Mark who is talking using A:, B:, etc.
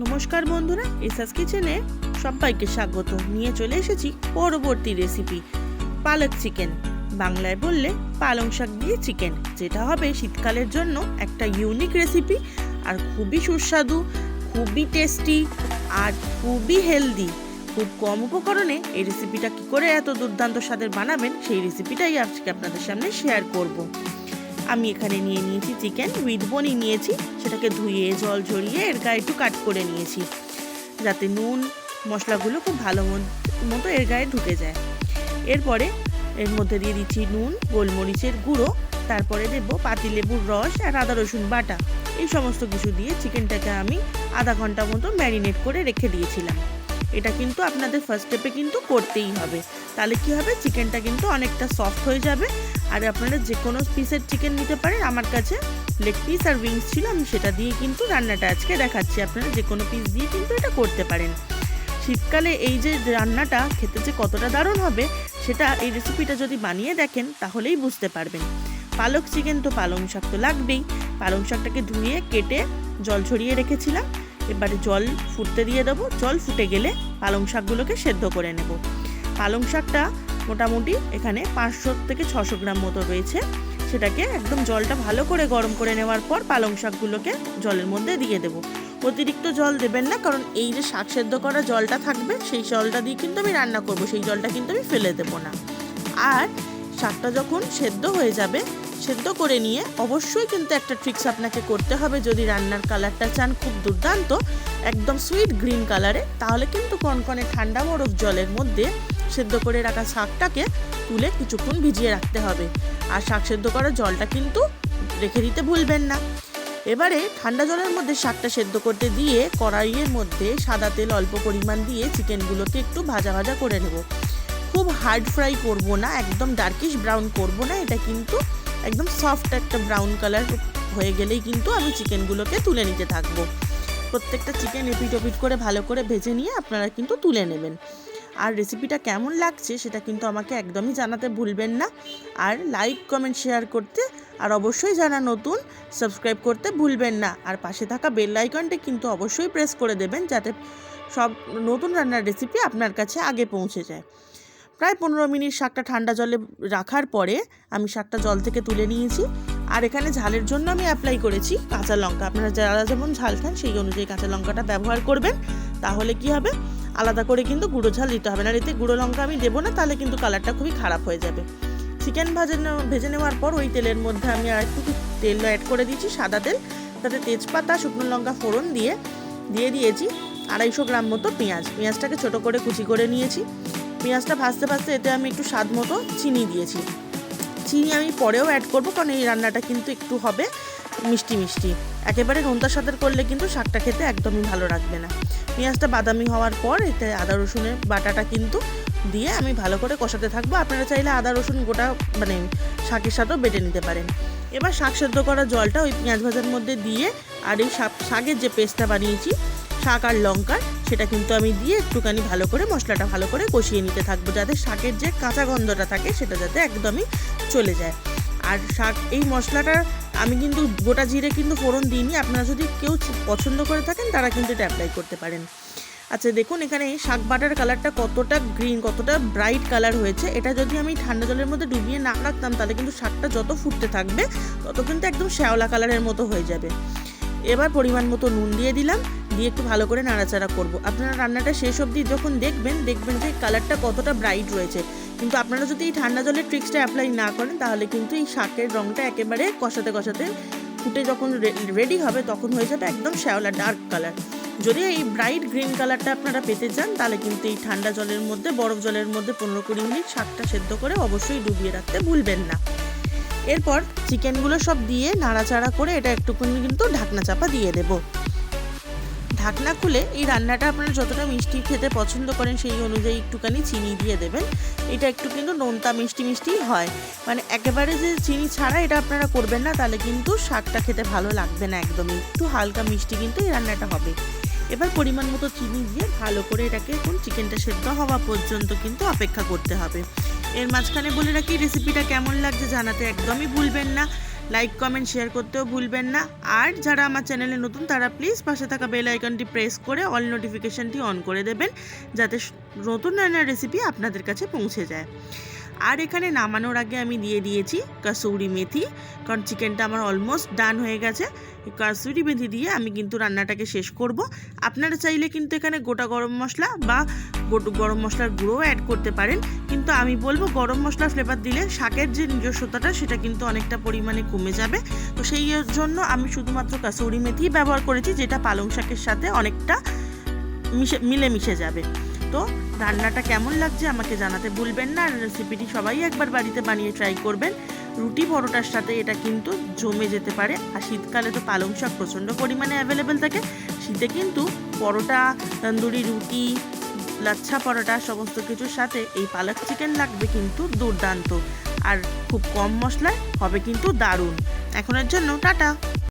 A: নমস্কার বন্ধুরা, এসএস কিচেনে সবাইকে স্বাগত। নিয়ে চলে এসেছি পরবর্তী রেসিপি, পালক চিকেন। বাংলায় বললে পালং শাক দিয়ে চিকেন, যেটা হবে শীতকালের জন্য একটা ইউনিক রেসিপি আর খুবই সুস্বাদু, খুবই টেস্টি আর খুবই হেলদি। খুব কম উপকরণে এই রেসিপিটা কী করে এত দুর্দান্ত স্বাদের বানাবেন, সেই রেসিপিটাই আজকে আপনাদের সামনে শেয়ার করব। আমি এখানে নিয়ে নিয়েছি চিকেন উইথ বনি নিয়েছি, সেটাকে ধুয়ে জল ঝরিয়ে এর গায়ে একটু কাট করে নিয়েছি, যাতে নুন মশলাগুলো খুব ভালো মতো এর গায়ে ঢুকে যায়। এরপরে এর মধ্যে দিয়ে দিচ্ছি নুন, গোলমরিচের গুঁড়ো, তারপরে দেবো পাতিলেবুর রস আর আদা রসুন বাটা। এই সমস্ত কিছু দিয়ে চিকেনটাকে আমি আধা ঘন্টা মতো ম্যারিনেট করে রেখে দিয়েছিলাম। এটা কিন্তু আপনাদের ফার্স্ট স্টেপে কিন্তু করতেই হবে, তাহলে কি হবে, চিকেনটা কিন্তু অনেকটা সফট হয়ে যাবে। আর আপনারা যে কোনো পিসের চিকেন নিতে পারেন, আমার কাছে লেগ পিস আর উইংস ছিল, আমি সেটা দিয়ে কিন্তু রান্নাটা আজকে দেখাচ্ছি। আপনারা যে কোনো পিস দিয়ে কিন্তু এটা করতে পারেন। শীতকালে এই যে রান্নাটা খেতে যে কতটা দারুণ হবে, সেটা এই রেসিপিটা যদি বানিয়ে দেখেন তাহলেই বুঝতে পারবেন। পালক চিকেন তো পালং শাক তো লাগবেই। পালং শাকটাকে ধুয়ে কেটে জল ছড়িয়ে রেখেছিলাম। এবারে জল ফুটতে দিয়ে দেবো। জল ফুটে গেলে পালং শাকগুলোকে সেদ্ধ করে নেব। পালং শাকটা মোটামুটি এখানে 500 থেকে 600 গ্রাম মতো রয়েছে। সেটাকে একদম জলটা ভালো করে গরম করে নেওয়ার পর পালং শাকগুলোকে জলের মধ্যে দিয়ে দেবো। অতিরিক্ত জল দেবেন না, কারণ এই যে শাক সেদ্ধ করা জলটা থাকবে, সেই জলটা দিয়ে কিন্তু আমি রান্না করব, সেই জলটা কিন্তু আমি ফেলে দেবো না। আর শাকটা যখন সেদ্ধ হয়ে যাবে, সেদ্ধ করে নিয়ে অবশ্যই কিন্তু একটা ট্রিক্স আপনাকে করতে হবে। যদি রান্নার কালারটা চান খুব দুর্দান্ত, একদম সুইট গ্রিন কালারে, তাহলে কিন্তু কনকনে ঠান্ডা বরফ জলের মধ্যে সেদ্ধ করে রাখা শাকটাকে তুলে কিছুক্ষণ ভিজিয়ে রাখতে হবে। আর শাক সেদ্ধ করা জলটা কিন্তু রেখে দিতে ভুলবেন না। এবারে ঠান্ডা জলের মধ্যে শাকটা সেদ্ধ করতে দিয়ে কড়াইয়ের মধ্যে সাদা তেল অল্প পরিমাণ দিয়ে চিকেনগুলোকে একটু ভাজা ভাজা করে নেব। খুব হার্ড ফ্রাই করব না, একদম ডার্কিশ ব্রাউন করব না, এটা কিন্তু একদম সফট একটা ব্রাউন কালার হয়ে গেলেই কিন্তু আমি চিকেনগুলোকে তুলে নিতে থাকবো। প্রত্যেকটা চিকেন এপিট ওপিট করে ভালো করে ভেজে নিয়ে আপনারা কিন্তু তুলে নেবেন। আর রেসিপিটা কেমন লাগছে সেটা কিন্তু আমাকে একদমই জানাতে ভুলবেন না। আর লাইক কমেন্ট শেয়ার করতে, আর অবশ্যই যারা নতুন সাবস্ক্রাইব করতে ভুলবেন না। আর পাশে থাকা বেল আইকনটি কিন্তু অবশ্যই প্রেস করে দেবেন, যাতে সব নতুন রান্নার রেসিপি আপনার কাছে আগে পৌঁছে যায়। প্রায় 15 মিনিট শাকটা ঠান্ডা জলে রাখার পরে আমি শাকটা জল থেকে তুলে নিয়েছি। আর এখানে ঝালের জন্য আমি অ্যাপ্লাই করেছি কাঁচা লঙ্কা। আপনারা যারা যেমন ঝাল খান সেই অনুযায়ী কাঁচা লঙ্কাটা ব্যবহার করবেন। তাহলে কি হবে, আলাদা করে কিন্তু গুঁড়ো ঝাল দিতে হবে না। আর এতে গুঁড়ো লঙ্কা আমি দেবো না, তাহলে কিন্তু কালারটা খুবই খারাপ হয়ে যাবে। চিকেন ভেজে নেওয়ার পর ওই তেলের মধ্যে আমি আর একটু তেল অ্যাড করে দিয়েছি, সাদা তেল। তাতে তেজপাতা, শুকনো লঙ্কা ফোড়ন দিয়ে দিয়েছি 250 গ্রাম মতো পেঁয়াজটাকে ছোট করে কুচি করে নিয়েছি। পেঁয়াজটা ভাজতে ভাজতে এতে আমি একটু স্বাদ মতো চিনি দিয়েছি। চিনি আমি পরেও অ্যাড করবো, কারণ এই রান্নাটা কিন্তু একটু হবে মিষ্টি মিষ্টি। একেবারে নোনতা স্বাদের করলে কিন্তু শাকটা খেতে একদমই ভালো লাগবে না। পেঁয়াজটা বাদামি হওয়ার পর এতে আদা রসুনের বাটাটা কিন্তু দিয়ে আমি ভালো করে কষাতে থাকবো। আপনারা চাইলে আদা রসুন গোটা শাকের সাথেও বেটে নিতে পারেন। এবার শাক সেদ্ধ করা জলটা ওই পেঁয়াজ ভাজার মধ্যে দিয়ে, আর এই শাকের যে পেস্টটা বানিয়েছি শাক আর লঙ্কার, সেটা কিন্তু আমি দিয়ে একটুখানি ভালো করে মশলাটা ভালো করে কষিয়ে নিতে থাকবো, যাতে শাকের যে কাঁচা গন্ধটা থাকে সেটা যাতে একদমই চলে যায়। আর শাক এই মশলাটা আমি কিন্তু গোটা জিরে কিন্তু ফোড়ন দিইনি। আপনারা যদি কেউ পছন্দ করে থাকেন তারা কিন্তু এটা অ্যাপ্লাই করতে পারেন। আচ্ছা দেখুন, এখানে শাক বাটার কালারটা কতটা গ্রিন, কতটা ব্রাইট কালার হয়েছে। এটা যদি আমি ঠান্ডা জলের মধ্যে ডুবিয়ে না রাখতাম, তাহলে কিন্তু শাকটা যত ফুটতে থাকবে তত কিন্তু একদম শ্যাওলা কালারের মতো হয়ে যাবে। এবার পরিমাণ মতো নুন দিয়ে দিলাম, দিয়ে একটু ভালো করে নাড়াচাড়া করব। আপনারা রান্নাটা শেষ অবধি যখন দেখবেন যে কালারটা কতটা ব্রাইট রয়েছে। কিন্তু আপনারা যদি এই ঠান্ডা জলের ট্রিক্সটা অ্যাপ্লাই না করেন, তাহলে কিন্তু এই শাকের রঙটা একেবারে কষাতে কষাতে ফুটে যখন রেডি হবে তখন হয়ে যাবে একদম শ্যাওলা ডার্ক কালার। যদি এই ব্রাইট গ্রিন কালারটা আপনারা পেতে চান, তাহলে কিন্তু এই ঠান্ডা জলের মধ্যে, বরফ জলের মধ্যে 15-20 মিনিট শাকটা সেদ্ধ করে অবশ্যই ডুবিয়ে রাখতে ভুলবেন না। এরপর চিকেনগুলো সব দিয়ে নাড়াচাড়া করে এটা একটুখানি কিন্তু ঢাকনা চাপা দিয়ে দেব। ঢাকনা খুলে এই রান্নাটা আপনারা যতটা মিষ্টি খেতে পছন্দ করেন সেই অনুযায়ী একটুখানি চিনি দিয়ে দেবেন। এটা একটু কিন্তু নোনতা মিষ্টি মিষ্টি হয়, একেবারে যে চিনি ছাড়া এটা আপনারা করবেন না, তাহলে কিন্তু শাকটা খেতে ভালো লাগবে না একদমই। একটু হালকা মিষ্টি কিন্তু এই রান্নাটা হবে। এবার পরিমাণ মতো চিনি দিয়ে ভালো করে এটাকে এখন চিকেনটা সেদ্ধ হওয়া পর্যন্ত কিন্তু অপেক্ষা করতে হবে। এর মাঝখানে বলে রাখি, রেসিপিটা কেমন লাগছে জানাতে একদমই ভুলবেন না। লাইক কমেন্ট শেয়ার করতেও ভুলবেন না। আর যারা আমার চ্যানেলে নতুন তারা প্লিজ পাশে থাকা বেল আইকনটি প্রেস করে অল নোটিফিকেশানটি অন করে দেবেন, যাতে নতুন রান্নার রেসিপি আপনাদের কাছে পৌঁছে যায়। আর এখানে নামানোর আগে আমি দিয়ে দিয়েছি কাসুরি মেথি, কারণ চিকেনটা আমার অলমোস্ট ডান হয়ে গেছে। কাসুরি মেথি দিয়ে আমি কিন্তু রান্নাটাকে শেষ করব। আপনারা চাইলে কিন্তু এখানে গোটা গরম মশলা বা গরম মশলার গুঁড়োও অ্যাড করতে পারেন, কিন্তু আমি বলবো গরম মশলার ফ্লেভার দিলে শাকের যে নিজস্বতাটা সেটা কিন্তু অনেকটা পরিমাণে কমে যাবে। তো সেই জন্য আমি শুধুমাত্র কাসুরি মেথি ব্যবহার করেছি, যেটা পালং শাকের সাথে অনেকটা মিলেমিশে যাবে। তো রান্নাটা কেমন লাগছে আমাকে জানাতে ভুলবেন না। আর রেসিপিটি সবাই একবার বাড়িতে বানিয়ে ট্রাই করবেন। রুটি পরোটার সাথে এটা কিন্তু জমে যেতে পারে। আর শীতকালে তো পালং শাক প্রচণ্ড পরিমাণে অ্যাভেলেবেল থাকে। শীতে কিন্তু পরোটা, তন্দুরি রুটি, লাচ্ছা পরোটা সমস্ত কিছুর সাথে এই পালক চিকেন লাগবে কিন্তু দুর্দান্ত। আর খুব কম মশলায় হবে কিন্তু দারুণ। এখনের জন্য টাটা।